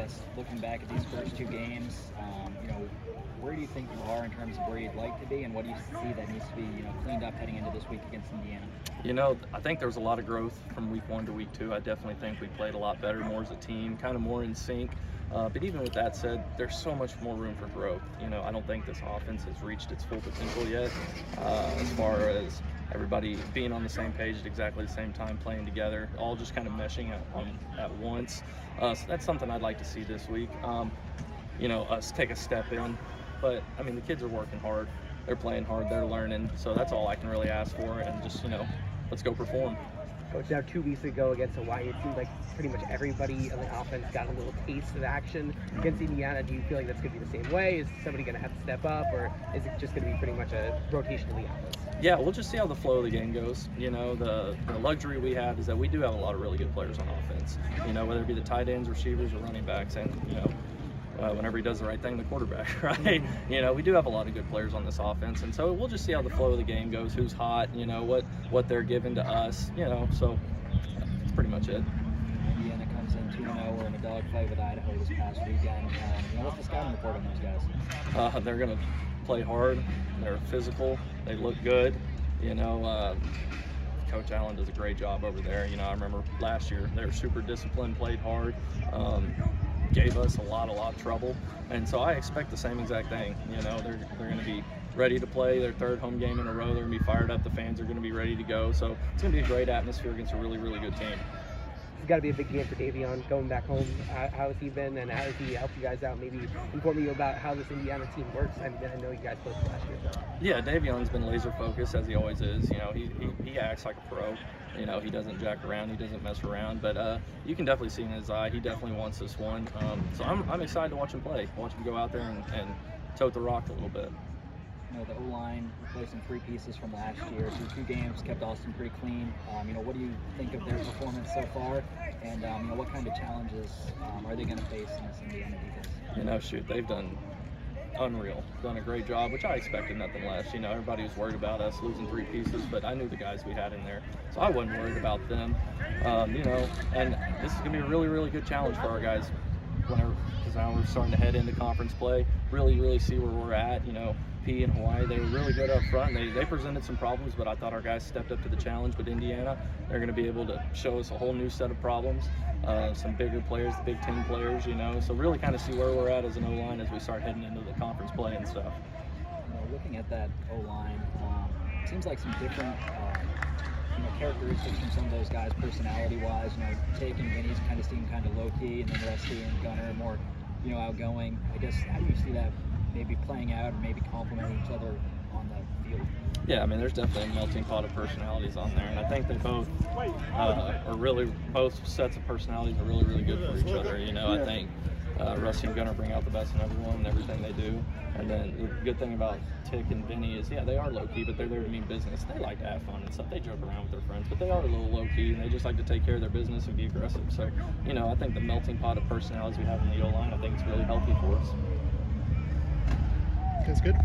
guess, looking back at these first two games, where do you think you are in terms of where you'd like to be, and what do you see that needs to be, cleaned up heading into this week against Indiana? I think there was a lot of growth from week 1 to week 2. I definitely think we played a lot better, more as a team, kind of more in sync. But even with that said, there's so much more room for growth. I don't think this offense has reached its full potential yet, as far as everybody being on the same page at exactly the same time, playing together, all just kind of meshing at once. So that's something I'd like to see this week. Us take a step in. But, the kids are working hard. They're playing hard. They're learning. So that's all I can really ask for. And just, let's go perform. Coach, now 2 weeks ago against Hawaii, it seemed like pretty much everybody on the offense got a little taste of action. Against Indiana, do you feel like that's going to be the same way? Is somebody going to have to step up, or is it just going to be pretty much a rotation of the offense? Yeah, we'll just see how the flow of the game goes. The luxury we have is that we do have a lot of really good players on offense. Whether it be the tight ends, receivers, or running backs, and whenever he does the right thing, the quarterback, right? We do have a lot of good players on this offense, and so we'll just see how the flow of the game goes, who's hot, what they're giving to us, so that's pretty much it. Indiana comes in 2-0. We're in a dogfight with Idaho this past weekend. What's the scouting report on those guys? They're going to play hard. They're physical. They look good. Coach Allen does a great job over there. I remember last year they were super disciplined, played hard. Gave us a lot of trouble, and so I expect the same exact thing. They're going to be ready to play their 3rd home game in a row. They're going to be fired up. The fans are going to be ready to go. So it's going to be a great atmosphere against a really, really good team. It's got to be a big game for Davion going back home. How has he been, and how has he helped you guys out? Maybe inform you about how this Indiana team works. I know you guys played last year. So. Yeah, Davion's been laser focused, as he always is. He acts like a pro. He doesn't jack around, he doesn't mess around, but you can definitely see in his eye, he definitely wants this one. So I'm excited to watch him play, watch him go out there and tote the rock a little bit. The O-line replacing 3 pieces from last year. So 2 games kept Austin pretty clean. What do you think of their performance so far? And what kind of challenges are they going to face in this Indiana defense? They've done unreal, done a great job, which I expected nothing less. Everybody was worried about us losing 3 pieces, but I knew the guys we had in there, so I wasn't worried about them. And this is going to be a really, really good challenge for our guys because now we're starting to head into conference play, really see where we're at. P and Hawaii, they were really good up front. They presented some problems, but I thought our guys stepped up to the challenge. But Indiana, they're going to be able to show us a whole new set of problems, some bigger players, the Big Ten players, so really kind of see where we're at as an O-line as we start heading into the conference play and stuff. Looking at that O-line, seems like some different characteristics from some of those guys personality-wise. Taking Vinny's kind of seemed kind of low-key, and then Rusty and Gunner are more, outgoing. I guess, how do you see that maybe playing out and maybe complementing each other on the field? Yeah, there's definitely a melting pot of personalities on there, and I think they both both sets of personalities are really, really good for each other. I think Rusty and Gunner bring out the best in everyone and everything they do. And then the good thing about Tick and Vinny is, they are low-key, but they're there to mean business. They like to have fun and stuff. They joke around with their friends, but they are a little low-key, and they just like to take care of their business and be aggressive. So, I think the melting pot of personalities we have in the O-line, I think it's really healthy for us. That's good.